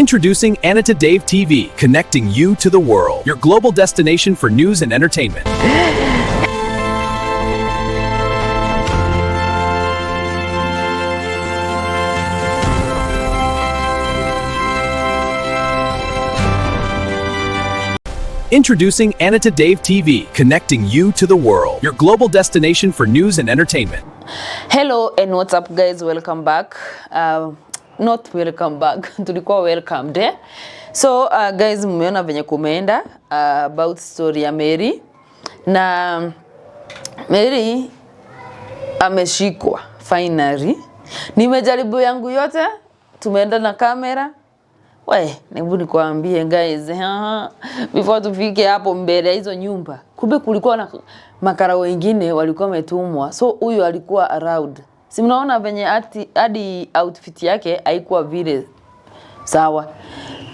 Introducing Anita Dave TV, connecting you to the world. Your global destination for news and entertainment. Introducing Anita Dave TV, connecting you to the world. Your global destination for news and entertainment. Hello and what's up guys, welcome back. Not welcome back, tulikuwa welcomed eh? So guys, mmeona venye kumeenda about story ya Mary. Na Mary ameshikwa finally. Nimejaribu yangu yote, tumeenda na kamera. Hebu nikwambie guys, before tufike hapo mbele ya hizo nyumba, kumbe kulikuwa na makara wengine walikuwa wametumwa. So huyu alikuwa around. Si mnaona venye hadi outfit yake haikuwa vile sawa.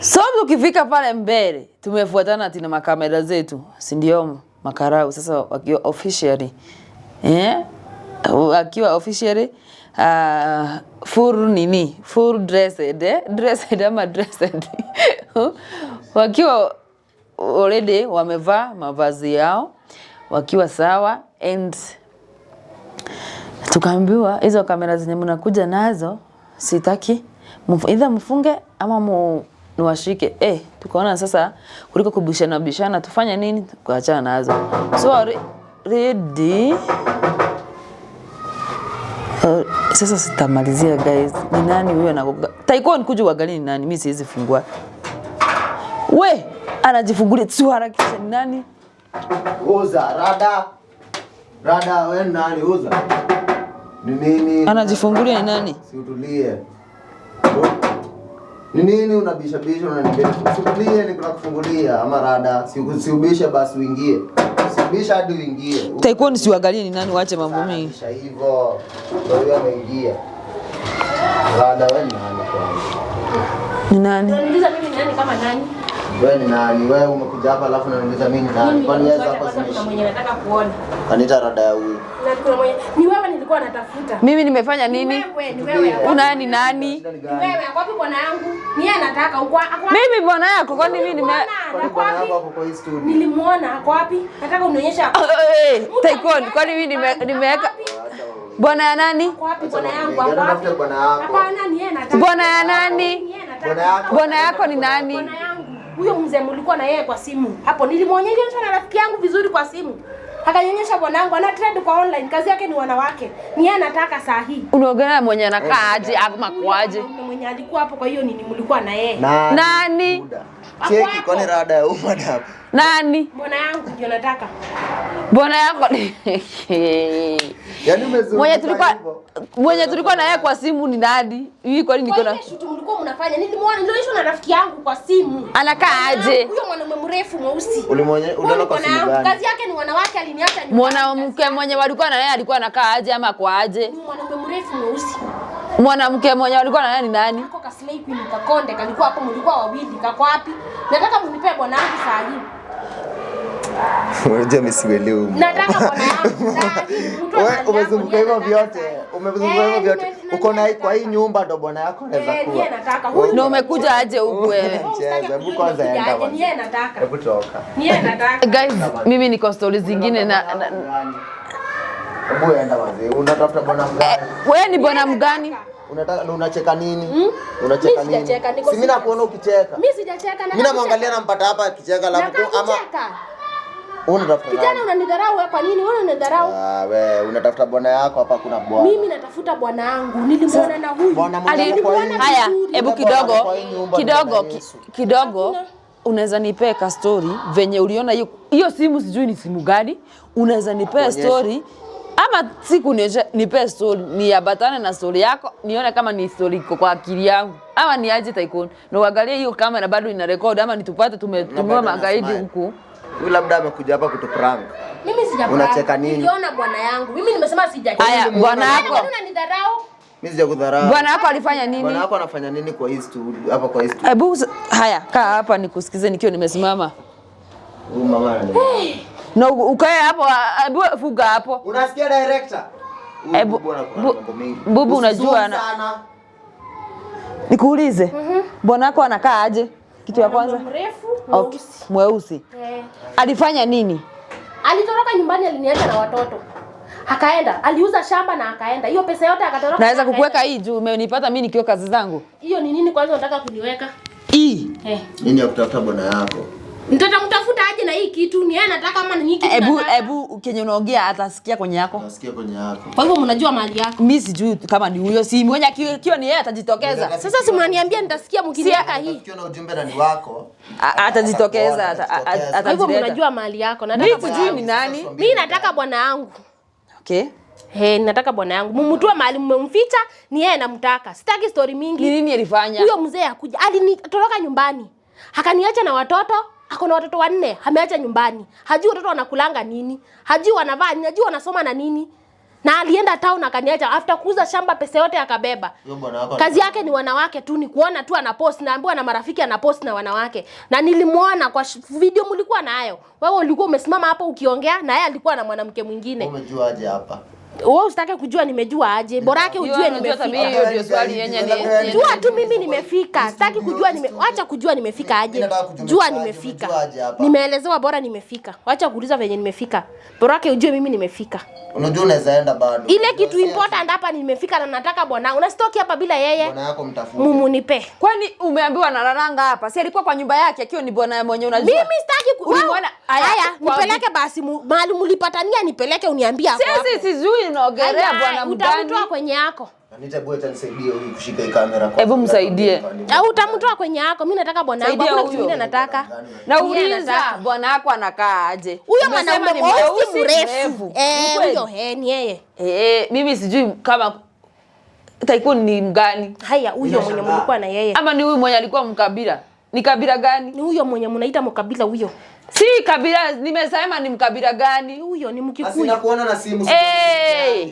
So tukifika pale mbele, tumefuatana tina makamera zetu, si ndio makarau sasa wakiwa officially. Wakiwa officially full dressed ama dressed. Wakiwa already wamevaa mavazi yao, wakiwa sawa, and tukaambiwa hizo kamera zenye mnakuja nazo sitaki either mfunge ama niwashike. Tukaona sasa kuliko kubishana tufanye nini, tukaachana nazo. So ready. Sasa sitamalizia guys. Ni nani huyo anakoga? Taiko nikuje uangalie ni nani, mimi siwezi fungua. Anajifungulia tu harakisha ni nani? Uza Rada wewe nani uza? Ni nini? Anajifungulia ni nani? Si utulie. Ni nini unabisha unanibeba? Usiutulie nikufungulia ama Rada, si ubisha basi uingie. Bisha hadi uingie. Taiko nisiangalie ni nani, waache mambo mengi. Bisha hivyo. Ndio ameingia. Rada wewe nani kwanza? Ni nani? Unaniuliza mimi ni nani kama nani? Wewe ni nani? Wewe umekuja hapa alafu unaniuliza mimi ni nani? Kwani wewe hapa kuna mwenye nataka kuona. Anita Rada ya huyu. Na kuna mwenye ni wewe nilikuwa natafuta. Mimi nimefanya nini? Ni wewe. Una nani? Ni wewe, wapi bwana yangu? Ni yeye anataka uko. Mimi bwana yako kwani mimi bwana yako hapo kwa hii studio. Nilimuona ako wapi? Nataka unionyeshe. Taiko kwani mimi nimeweka bwana ya nani? Wapi bwana yangu? Wapi bwana yako? Hapana, ni yeye anataka. Bwana ya nani? Bwana yako ni nani? Bwana yangu. Huyo mzee mlikuwa na yeye kwa simu. Hapo nilimuonyesha na rafiki yangu vizuri kwa simu. Akanyonyesha bwanangu ana trade kwa online, kazi yake ni wanawake. Ni yeye anataka saa hii. Unaongelea mwenye anakaa aje ama kwaje? Mwenye alikuwa hapo kwa hiyo nini mlikuwa na yeye. Nani? Cheki kwani Rada ya umma hapo. Nani? Bwana yangu ndio nataka. Bwana yako. Yaani umezungumza mwenye tulikuwa na yeye kwa simu ni nani? Hii kwani niko na shoot mlikuwa mnafanya. Nilimuona nilionyeshwa na rafiki yangu kwa simu. Anakaa aje? Huyo mwanamume mrefu mweusi. Uliona kwa simu gani? Kazi yake ni wanawake, aliniacha nyumbani. Mwanamke mwenye walikuwa na yeye alikuwa anakaa aje ama kwa aje? Mwanamume mrefu mweusi. Mwanamke mwenye walikuwa na yeye ni nani? Ako ka slay queen kakonde kalikuwa hapo, mlikuwa wawili, kako wapi? Nataka mnipe bwana wangu saa hii. Unajua msielewi. Nataka bwana yangu saa hii. Wewe umezunguka hivyo vyote. Umezunguka hivyo vyote. Uko na kwa hii nyumba ndo bwana yako anaweza kuwa. Yeye nataka huyu. Na umekuja aje huku wewe? Hebu kwanza enda bwana. Yeye nataka. Hebu toka. Yeye nataka. Guys, mimi niko stories zingine na hebu enda wazee. Unatafuta bwana mgani? Wewe ni bwana mgani? Unacheka nini? Unacheka nini? Si mimi nakuona ukicheka. Mimi sijacheka na mimi namwangalia nampata hapa akicheka alafu ama unatafuta kijana unanidharau kwa nini? Wewe unanidharau? Wewe unatafuta bwana yako hapa, kuna bwana. Mimi natafuta bwana wangu. Nilimuona na huyu. Haya, hebu kidogo unaweza nipeka story venye uliona hiyo simu, sijui ni simu gani. Unaweza nipea story ama siku nipe story ni yabatane na story yako, nione kama ni story iko kwa akili yangu ama ni aje Taiko. Na uangalie hiyo kamera bado ina record ama nitupate tumetumiwa magaidi huku. Huyu labda amekuja hapa kutuprank. Mimi sijaprank. Unacheka nini? Niliona bwana yangu. Mimi nimesema sijacheka. Haya, bwana yako. Unanidharau? Mimi sijakudharau. Bwana yako alifanya nini? Bwana yako anafanya nini kwa hii studio hapa kwa hii studio? Hebu haya, kaa hapa nikusikize nikiwa nimesimama. Huyu mama ananiambia. Na ukae hapo, hebu fuga hapo. Unasikia director? Bubu unajua Nikuulize. Bwana wako anakaa aje? Kitu ya kwanza. Mrefu, Okay. Mweusi. Alifanya nini? Alitoroka nyumbani, aliniacha na watoto. Akaenda, aliuza shamba na akaenda. Hiyo pesa yote akatoroka. Naweza kukuweka hii juu umenipata mimi nikiwa kazi zangu. Hiyo ni nini kwanza unataka kuniweka? Hii. Nini ya kutafuta bwana yako? Mtafuta aje na hii kitu? Ni yeye anataka ama ni hiki kitu? Hebu kenye unaongea atasikia kwenye yako. Nasikia kwenye yako. Kwa hivyo mnajua mali yako. Mimi sijui kama ni huyo, si mwenye akiwa ni yeye atajitokeza. Sasa si mnaniambia nitasikia mkiniweka hii. Ukiona ujumbe na ni wako, Atajitokeza, Kwa hivyo mnajua mali yako. Mimi sijui ni nani. Mimi nataka bwana yangu. Okay. Nataka bwana yangu. Mumtoe mahali mmemficha, ni yeye namtaka. Sitaki story mingi. Ni nini alifanya? Huyo mzee akuja. Alinitoroka nyumbani. Akaniacha na watoto. Ako na watoto 4, ameacha nyumbani. Hajui watoto wanakulanga nini. Hajui wanavaa nini, hajui wanasoma na nini. Na alienda town akaniacha after kuuza shamba pesa yote akabeba. Kazi yake ni wanawake tu, ni kuona tu anapost, naambiwa na marafiki anapost na wanawake. Na nilimuona kwa video mlikuwa nayo. Wewe ulikuwa umesimama hapo ukiongea na yeye alikuwa na mwanamke mwingine. Umejua aje hapa? Wewe usitake kujua nimejua aje. Bora yake ujue nimefika. Hiyo ndio swali yenye ni. Jua tu mimi nimefika. Sitaki kujua acha kujua nimefika aje. Jua nimefika. Nimeelezewa bora nimefika. Acha kuuliza venye nimefika. Bora yake ujue mimi nimefika. Unajua unaweza enda bado. Ile kitu important hapa nimefika na nataka bwana. Unasitoki hapa bila yeye. Bwana yako mtafute. Nipe. Kwani umeambiwa analalanga hapa? Si alikuwa kwa nyumba yake akiwa ni bwana mwenye unajua. Mimi sitaki ulimuona. Haya, nipeleke basi mahali mlipatania nipeleke uniambie hapo. Sisi sijui unaogelea bwana mgani. Utamtoa kwenye yako. Anita bweta nisaidie huyu kushika hii kamera kwa. Hebu msaidie. Au utamtoa kwenye yako. Mimi nataka bwana wangu. Hakuna kitu kingine nataka. Na uliza bwana wako anakaa aje? Huyo mwanaume mweusi mrefu. Huyo ni yeye. Mimi sijui kama Tycoon ni mgani. Haya, huyo mwenye mlikuwa na yeye. Ama ni huyu mwenye alikuwa mkabila? Ni kabila gani? Ni huyo mwenye mnaita mkabila huyo. Si kabila, nimesema ni mkabila gani? Huyo ni Mkikuyu. Asina kuona na simu.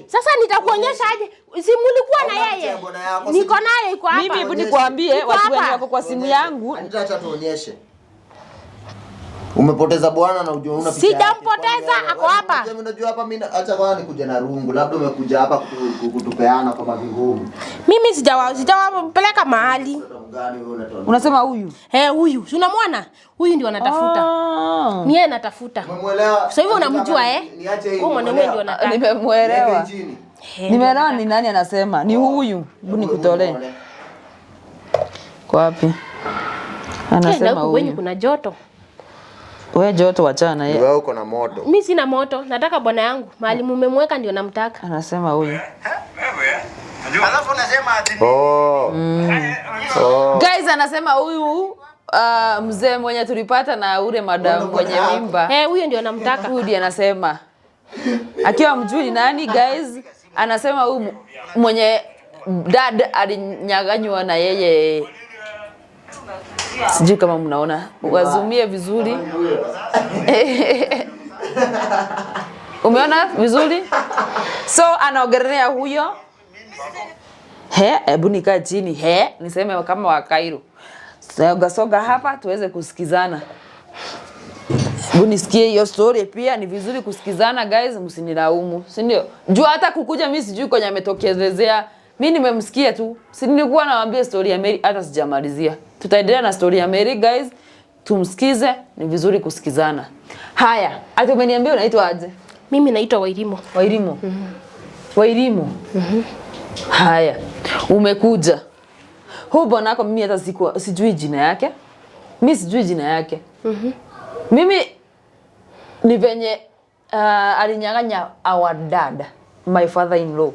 Sasa nitakuonyesha aje. Simu ulikuwa na yeye. Niko naye iko hapa. Mimi hebu nikwambie watu wengi wako kwa simu yangu. Anita acha tuonyeshe. Umepoteza bwana na unajua una picha. Sijampoteza, ako hapa. Unajua hapa mimi acha bwana nikuja na rungu. Labda umekuja hapa kutupeana kama vingumu. Mimi sijawapeleka mahali. Unasema huyu? Huyu. Si unamwona? Huyu ndio anatafuta. Ni yeye anatafuta. Umemuelewa? Sasa hivyo unamjua Niache hivi. Huyo mwanamume ndio anataka. Nimemuelewa. Nimeelewa ni nani anasema. Ni huyu. Hebu nikutolee. Kwa wapi? Anasema huyu. Kuna joto. Wewe joto wachana yeye. Wewe uko na moto. Mimi sina moto, nataka bwana yangu. Mahali mmemweka ndio namtaka. Anasema huyu. Alafu unasema ati Guys anasema huyu mzee mwenye tulipata na ule madam mwenye mimba. Huyo ndio namtaka. Huyu ndiye anasema. Akiwa mjui nani guys, anasema huyu mwenye dad alinyaganywa na yeye. Sijui kama mnaona. Wazumie vizuri. Umeona vizuri? So anaogelea huyo. Hebu nikaa chini. Niseme kama wa Cairo. Soga hapa tuweze kusikizana. Hebu nisikie hiyo story pia ni vizuri kusikizana guys, msinilaumu. Si ndio? Jua hata kukuja mimi sijui kwenye ametokezezea. Mimi nimemsikia tu. Si nilikuwa nawaambia story ya Mary hata sijamalizia. Tutaendelea na story ya Mary guys. Tumsikize, ni vizuri kusikizana. Haya, ati umeniambia unaitwa aje? Mimi naitwa Wairimo. Wairimo. Wairimo. Haya. Umekuja. Huyu bwana wako mimi hata sijui jina yake. Mimi sijui jina yake. Mimi ni venye alinyang'anya our dad, my father in law.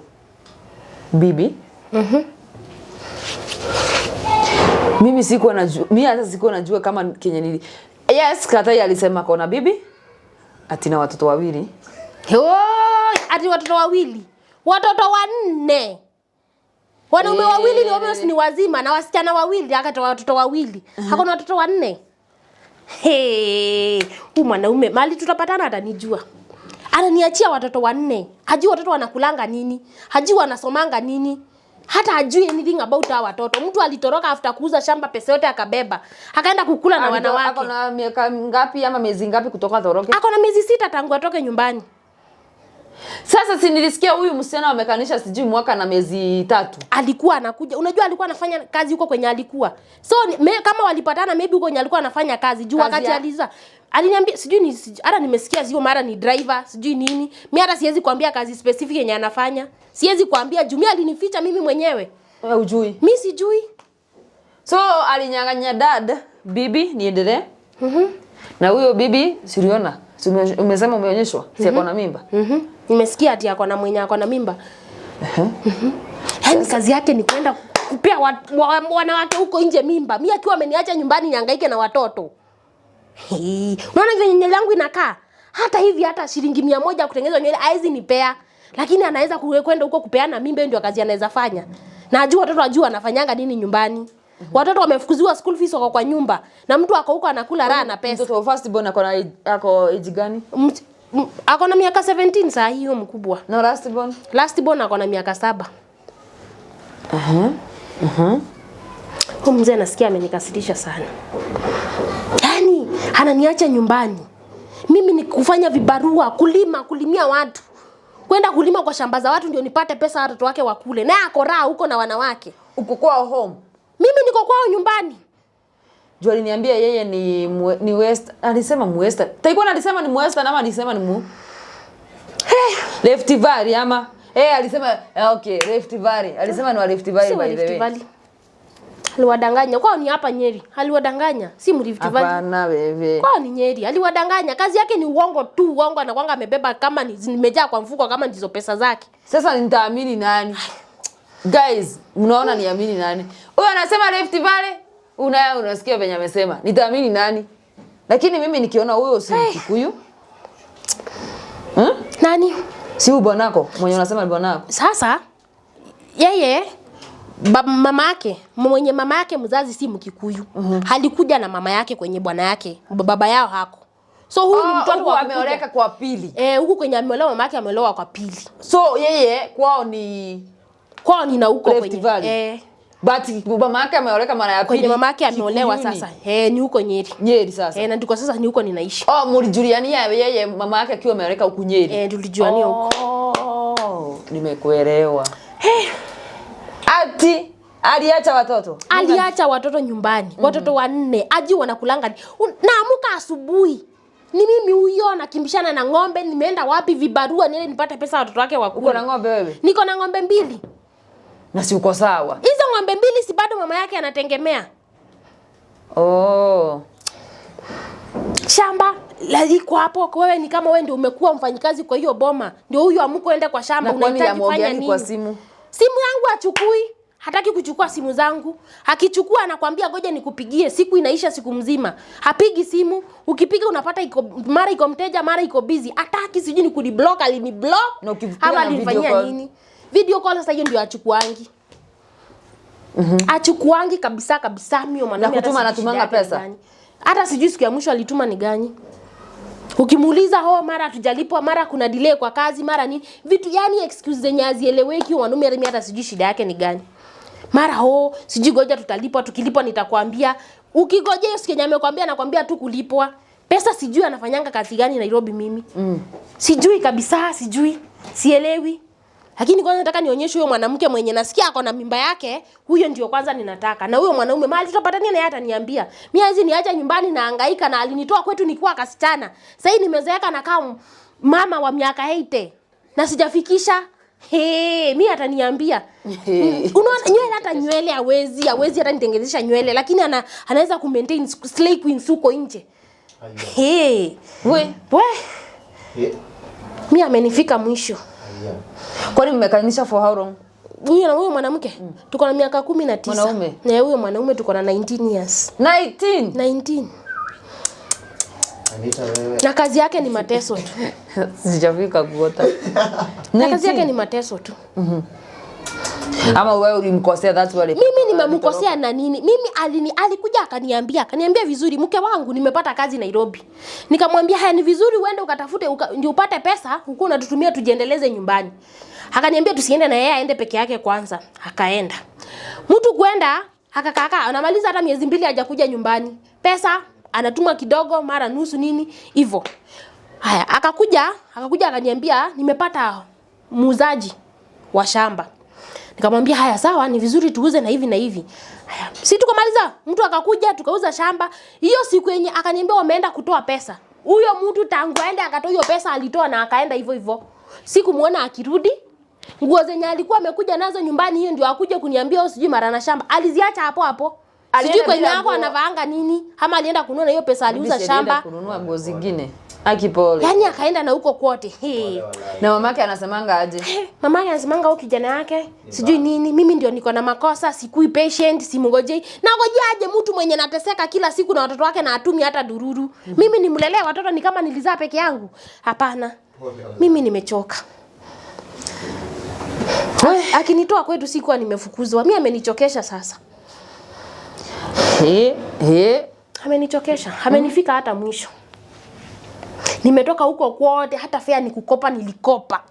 Bibi. Mimi sikuwa najua, mimi hata sikuwa najua kama Kenya nili. Yes, Katai alisema kona bibi ati na watoto wawili. Ati watoto wawili. Watoto 4. Wanaume wawili ni obvious ni wazima na wasichana wawili akatoa watoto wawili. Hakuna watoto 4. Huyu mwanaume mali tutapatana atanijua. Ananiachia watoto 4. Hajui watoto wanakulanga nini. Hajui wanasomanga nini. Hata hajui anything about hawa watoto. Mtu alitoroka after kuuza shamba pesa yote akabeba. Akaenda kukula na wanawake. Ako na miaka ngapi ama miezi ngapi kutoka toroke? Ako na miezi 6 tangu atoke nyumbani. Sasa si nilisikia huyu msichana wamekanisha sijui mwaka na miezi 3. Alikuwa anakuja. Unajua alikuwa anafanya kazi huko kwenye alikuwa. So kama walipatana maybe huko kwenye alikuwa anafanya kazi. Juu wakati aliza aliniambia sijui hata nimesikia sio mara ni driver, sijui nini. Mimi hata siwezi kuambia kazi specific yenye anafanya. Siwezi kuambia juu mimi alinificha mimi mwenyewe. Wewe hujui? Mimi sijui. So alinyang'anya dad bibi niendelee. Na huyo bibi siliona. Umesema umeonyeshwa si ako na mimba. Nimesikia ati ako na mwenye ako na mimba. Yaani kazi yake ni kwenda kupea wanawake huko nje mimba. Mimi akiwa ameniacha nyumbani nihangaike na watoto. Unaona vile nywele yangu inakaa? Hata hivi hata shilingi 100 kutengeneza nywele haizi nipea. Lakini anaweza kwenda huko kupeana mimba, ndio kazi anaweza fanya. Na ajua watoto ajua anafanyanga nini nyumbani. Watoto wamefukuziwa school fees wako kwa nyumba na mtu ako huko anakula raha na pesa. Mtoto first born ako age gani? Ako na miaka 17 saa hiyo mkubwa. Na last born? Last born ako na miaka 7. Huyu mzee nasikia amenikasirisha sana. Yaani ananiacha nyumbani. Mimi ni kufanya vibarua, kulimia watu. Kwenda kulima kwa shamba za watu ndio nipate pesa watoto wake wakule. Naye ako raha huko na wanawake. Uko kwao home? Mimi niko kwao nyumbani. Jua aliniambia yeye ni West, alisema West. Taikuwa alisema ni West ama alisema ni Left Valley ama alisema okay, Left Valley. Alisema ni wa Left Valley by the way. Aliwadanganya. Kwao ni hapa Nyeri. Aliwadanganya. Si Rift Valley. Hapana wewe. Kwao ni Nyeri. Aliwadanganya. Kazi yake ni uongo tu. Uongo anakuanga amebeba kama nimejaa kwa mfuko kama ndizo pesa zake. Sasa nitaamini nani? Guys, mnaona niamini nani? Huyo anasema Left Valley, unasikia venye amesema. Nitaamini nani? Lakini mimi nikiona huyo si Kikuyu. Nani? Si bwanako, mwenye unasema ni bwanako. Sasa yeye mama yake mzazi si Mkikuyu. Alikuja na mama yake kwenye bwana yake. Baba yao hako. So huyu ni mtoto wa ameoleka kwa pili. Huko kwenye ameolewa mama yake ameolewa kwa pili. So yeye kwao ni na huko kwenye but mama yake ameoleka mara ya pili. Kwenye mama yake ameolewa sasa. Ni huko Nyeri. Nyeri sasa. Na ndiko sasa ni huko ninaishi. Mlijuliania yeye mama yake akiwa ameoleka huko Nyeri. Tulijuania huko. Nimekuelewa. Ati aliacha watoto. Aliacha watoto nyumbani. Watoto 4. Aji wanakulanga. Naamuka asubuhi. Ni mimi huyo nakimbishana na ng'ombe, nimeenda wapi vibarua niende nipate pesa watoto wake wakule. Uko na ng'ombe wewe? Niko na ng'ombe 2. Na si uko sawa? Hizo ng'ombe 2 si bado mama yake anatengemea. Shamba liko hapo, wewe ni kama wewe ndio umekuwa mfanyikazi kwa hiyo boma. Ndio huyu amuko enda kwa shamba, unahitaji kufanya nini? Kwa simu. Simu yangu achukui. Hataki kuchukua simu zangu. Akichukua anakuambia ngoja nikupigie, siku inaisha siku mzima. Hapigi simu. Ukipiga unapata mara iko mteja, mara iko busy. Hataki sijui ni kuniblock, aliniblock. Na ukipiga ama alinifanyia nini? Video call sasa hiyo ndio achukuangi. Achukuangi kabisa mimi mwanamke. Na kutuma anatumanga pesa. Hata sijui siku ya mwisho alituma ni gani. Ukimuuliza mara hatujalipwa, mara kuna delay kwa kazi, mara nini? Vitu yani excuse zenye hazieleweki, wanaume mimi hata sijui shida yake ni gani. Mara sijui goja tutalipwa, tukilipwa nitakwambia. Ukigoja hiyo siku yenye amekwambia nakwambia tu kulipwa. Pesa sijui anafanyanga kazi gani Nairobi mimi. Sijui kabisa, sijui. Sielewi. Lakini kwanza nataka nionyeshe huyo mwanamke mwenye nasikia ako na mimba yake, huyo ndio kwanza ninataka. Na huyo mwanaume mahali tutapatania naye ataniambia. Mimi hizi niacha nyumbani na hangaika na alinitoa kwetu nikiwa kasichana. Sasa hivi nimezeeka na kama mama wa miaka 80 na sijafikisha. Mimi ataniambia. Unaona nywele hata nywele hawezi hata nitengenezesha nywele, lakini anaweza ku maintain slay queen huko nje. We. Mimi amenifika mwisho. Kwani mmekanisha for how long? Huyo na huyo mwanamke tuko na miaka 19. Mwanaume? Na huyo mwanaume tuko na 19 years. 19. Anita wewe. Na kazi yake ni mateso tu. Sijafika kuota. Na kazi yake ni mateso tu. Ama wewe ulimkosea that's why. Mimi nimemkosea na nini? Mimi alikuja akaniambia vizuri, mke wangu nimepata kazi Nairobi. Nikamwambia ni vizuri uende ukatafute ndio upate pesa, uko unatutumia tujiendeleze nyumbani. Akaniambia tusiende na yeye, aende peke yake kwanza. Akaenda. Mtu kwenda akakaa anamaliza hata miezi 2 hajakuja nyumbani. Pesa anatuma kidogo, mara nusu nini hivyo. Haya, akakuja akaniambia nimepata muuzaji wa shamba. Nikamwambia haya sawa, ni vizuri tuuze na hivi na hivi. Haya, si tukamaliza, mtu akakuja tukauza shamba. Hiyo siku yenye akaniambia wameenda kutoa pesa. Huyo mtu tangu aende akatoa hiyo pesa alitoa na akaenda hivyo hivyo. Sikumuona akirudi. Nguo zenye alikuwa amekuja nazo nyumbani hiyo ndio akuje kuniambia au sijui mara na shamba. Aliziacha hapo hapo. Sijui kwenye yako anavaanga nini ama alienda kununua hiyo pesa aliuza shamba. Alienda kununua nguo zingine. Akipole. Yaani akaenda na huko kote. Na mamake anasemanga aje? Mamake anasemanga huyo kijana yake sijui nini, mimi ndio niko na makosa, sikui patient, simngojei. Na ngojeaje mtu mwenye nateseka kila siku na watoto wake na atumi hata dururu. Mimi nimlelee watoto ni kama nilizaa peke yangu? Hapana. Mimi nimechoka. Akinitoa kwetu sikuwa nimefukuzwa. Mimi amenichokesha sasa. Amenichokesha. Amenifika hata mwisho. Nimetoka huko kwote, hata fare nikukopa nilikopa.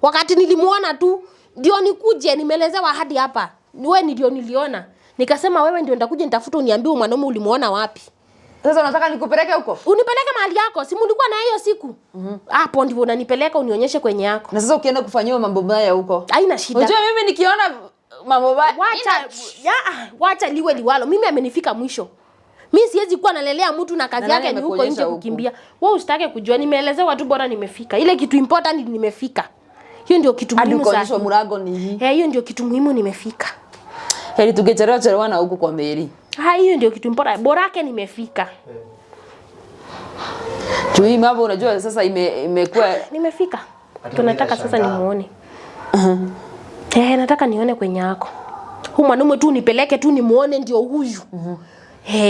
Wakati nilimuona tu ndio nikuje nimeelezewa hadi hapa. Wewe ndio niliona. Nikasema wewe ndio nitakuja nitafuta uniambie mwanaume ulimuona wapi. Sasa unataka nikupeleke huko? Unipeleke mahali yako. Si mulikuwa na hiyo siku. Hapo ndivyo unanipeleka unionyeshe kwenye yako. Na sasa ukienda kufanyia mambo mbaya huko. Haina shida. Unajua mimi nikiona mambo mbaya wacha liwe liwalo. Mimi amenifika mwisho. Mimi siwezi kuwa nalelea mtu na kazi yake ni huko nje kukimbia. Wewe usitake kujua, nimeelezewa tu bora nimefika. Ile kitu important nimefika. Hiyo ndio kitu muhimu sana. Alikuonyesha murago ni hii. Hiyo ndio kitu muhimu nimefika. Heri tungechelewa na huko kwa Mary. Hiyo ndio kitu important. Bora yake nimefika. Chui mambo unajua sasa imekuwa nimefika. Tunataka sasa nimuone. Nataka nione kwenye yako. Huyu mwanaume tu nipeleke tu nimuone ndio huyu.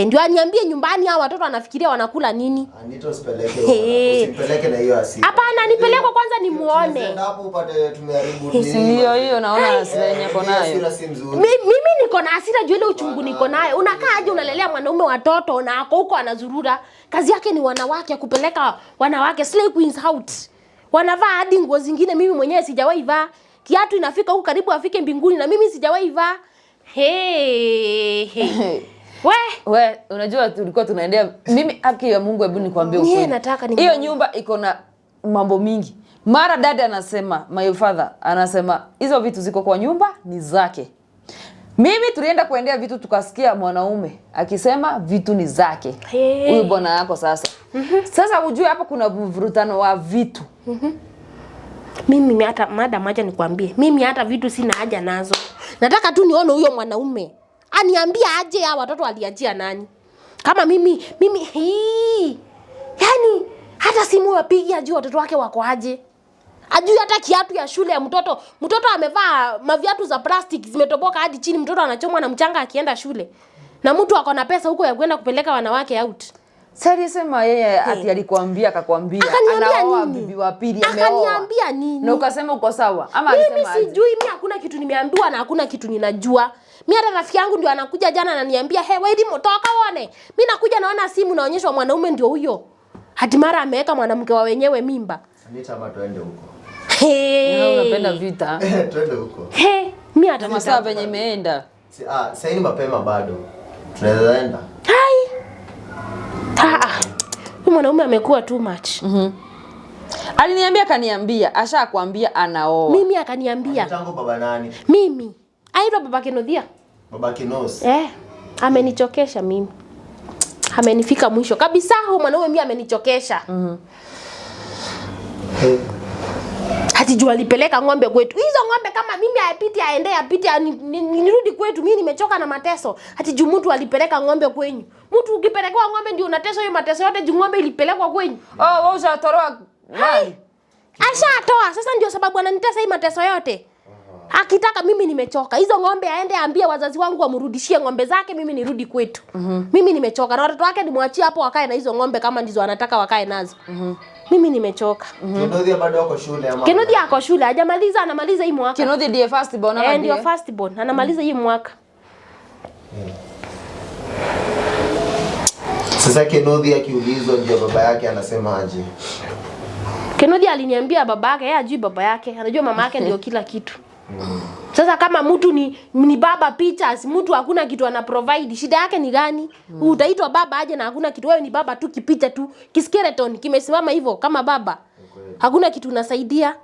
Ndio aniambie nyumbani hao watoto wanafikiria wanakula nini? Anita usipeleke na hiyo asili. Hapana, nipeleke kwanza nimuone. Ndio hapo upate tumeharibu nini. Hiyo naona hasira yako nayo. Mimi niko na hasira juu ile uchungu niko nayo. Unakaa aje unalelea mwanaume watoto na ako huko anazurura. Kazi yake ni wanawake kupeleka wanawake slay queens out. Wanavaa hadi nguo zingine mimi mwenyewe sijawahi vaa. Kiatu inafika huko karibu afike mbinguni na mimi sijawahi vaa. We, unajua tulikuwa tunaendea mimi haki ya Mungu, hebu nikwambie ukweli. Hiyo nyumba iko na mambo mingi. Mara dada anasema, my father anasema hizo vitu ziko kwa nyumba ni zake. Mimi tulienda kuendea vitu tukasikia mwanaume akisema vitu ni zake. Huyu bwana yako sasa. Sasa ujue hapa kuna vurutano wa vitu. Mimi hata madam acha nikwambie. Mimi hata vitu sina haja nazo. Nataka tu nione huyo mwanaume. Aniambia aje ya watoto aliachia nani? Kama mimi yani hata simu wapigi ajue watoto wake wako aje. Ajui hata kiatu ya shule ya mtoto. Mtoto amevaa maviatu za plastic zimetoboka hadi chini, mtoto anachomwa na mchanga akienda shule. Na mtu ako na pesa huko ya kwenda kupeleka wanawake out. Sasa sema yeye ati alikwambia akakwambia anaoa bibi wa pili ameoa. Akaniambia nini? Na ukasema uko sawa ama alisema aje? Mimi sijui, mimi hakuna kitu nimeambiwa na hakuna kitu ninajua. Mimi hata rafiki yangu ndio anakuja jana ananiambia, "Hey, wewe toka uone." Mimi nakuja naona simu naonyeshwa mwanaume ndio huyo. Hadi mara ameweka mwanamke wa wenyewe mimba. Anita ama tuende huko. Unapenda vita. Twende huko. Mimi hata masaa venye imeenda. Sasa ni mapema bado. Tunaweza enda. Huyu mwanaume amekuwa too much. Aliniambia kaniambia, ashakwambia anaoa. Mimi akaniambia. Tangu baba nani? Mimi. Aitwa baba Kenodia. Baba Kinos. Amenichokesha mimi. Amenifika mwisho. Kabisa huyu mwanaume mimi amenichokesha. Hati jua alipeleka ng'ombe kwetu. Hizo ng'ombe kama mimi apite nirudi kwetu, mimi nimechoka na mateso. Hati juu mtu alipeleka ng'ombe kwenyu. Mtu ukipelekwa ng'ombe ndio unateso hiyo mateso yote juu ng'ombe ilipelekwa kwenyu. Wewe ushatoroa nani? Ashatoa. Sasa ndio sababu ananitesa hii mateso yote. Akitaka mimi nimechoka. Hizo ng'ombe aende aambie wazazi wangu wamrudishie ng'ombe zake, mimi nirudi kwetu. Mimi nimechoka. Na watoto wake nimwachie hapo wakae na hizo ng'ombe kama ndizo anataka wakae nazo. Mimi nimechoka. Kenodia bado yuko shule ama? Kenodia ako shule, hajamaliza, anamaliza hii mwaka. Kenodia ndiye first born ama ndiye? Ndio first born, anamaliza hii mwaka. Sasa Kenodia akiulizwa ndio baba yake anasema aje? Kenodia aliniambia baba yake, yeye ajui baba yake, anajua mama yake ndio kila kitu. Sasa kama mtu ni baba pictures, mtu hakuna kitu ana provide, shida yake ni gani? Utaitwa baba aje na hakuna kitu, wewe ni baba tu kipicha tu, kiskeleton kimesimama hivyo kama baba. Hakuna kitu unasaidia.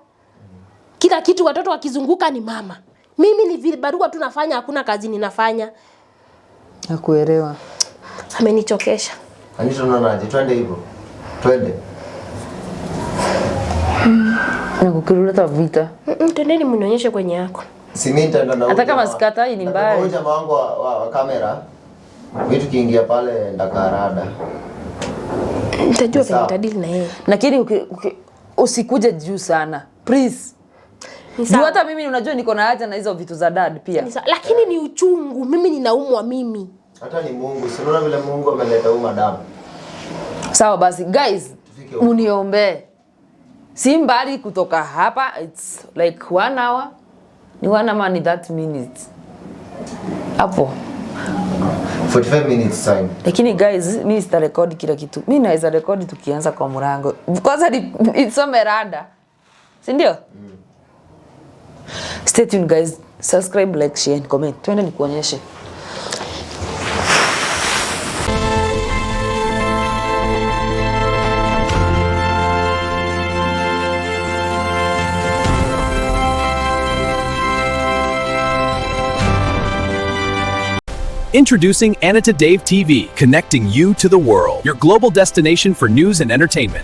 Kila kitu watoto wakizunguka ni mama. Mimi ni vibarua tu nafanya, hakuna kazi ninafanya. Nakuelewa. Amenichokesha. Anita unaonaje? Twende hivyo. Twende. Nakukiruleta vita. Twendeni mnionyeshe kwenye yako. Si mimi nitaenda na hata kama sikatai ni mbaya. Huyo jamaa wangu wa kamera. Mimi tukiingia pale ndakarada. Nitajua kama nitadili na yeye. Lakini usikuje juu sana. Please. Juu hata mimi unajua niko na haja na hizo vitu za dad pia. Lakini ni uchungu. Mimi ninaumwa mimi. Hata ni Mungu. Si unaona vile Mungu ameleta huyu madam. Sawa basi guys, uniombe. Si mbali kutoka hapa, it's like 1 hour. Ni 1 hour ni 30 minutes. Hapo 45 minutes time. Lakini guys, mimi sita record kila kitu. Mimi naweza record tukianza kwa mlango. Kwanza isome rada. Si ndio? Stay tuned guys. Subscribe, like, share and comment. Twende nikuonyeshe. Introducing Anita Dave TV, connecting you to the world. Your global destination for news and entertainment.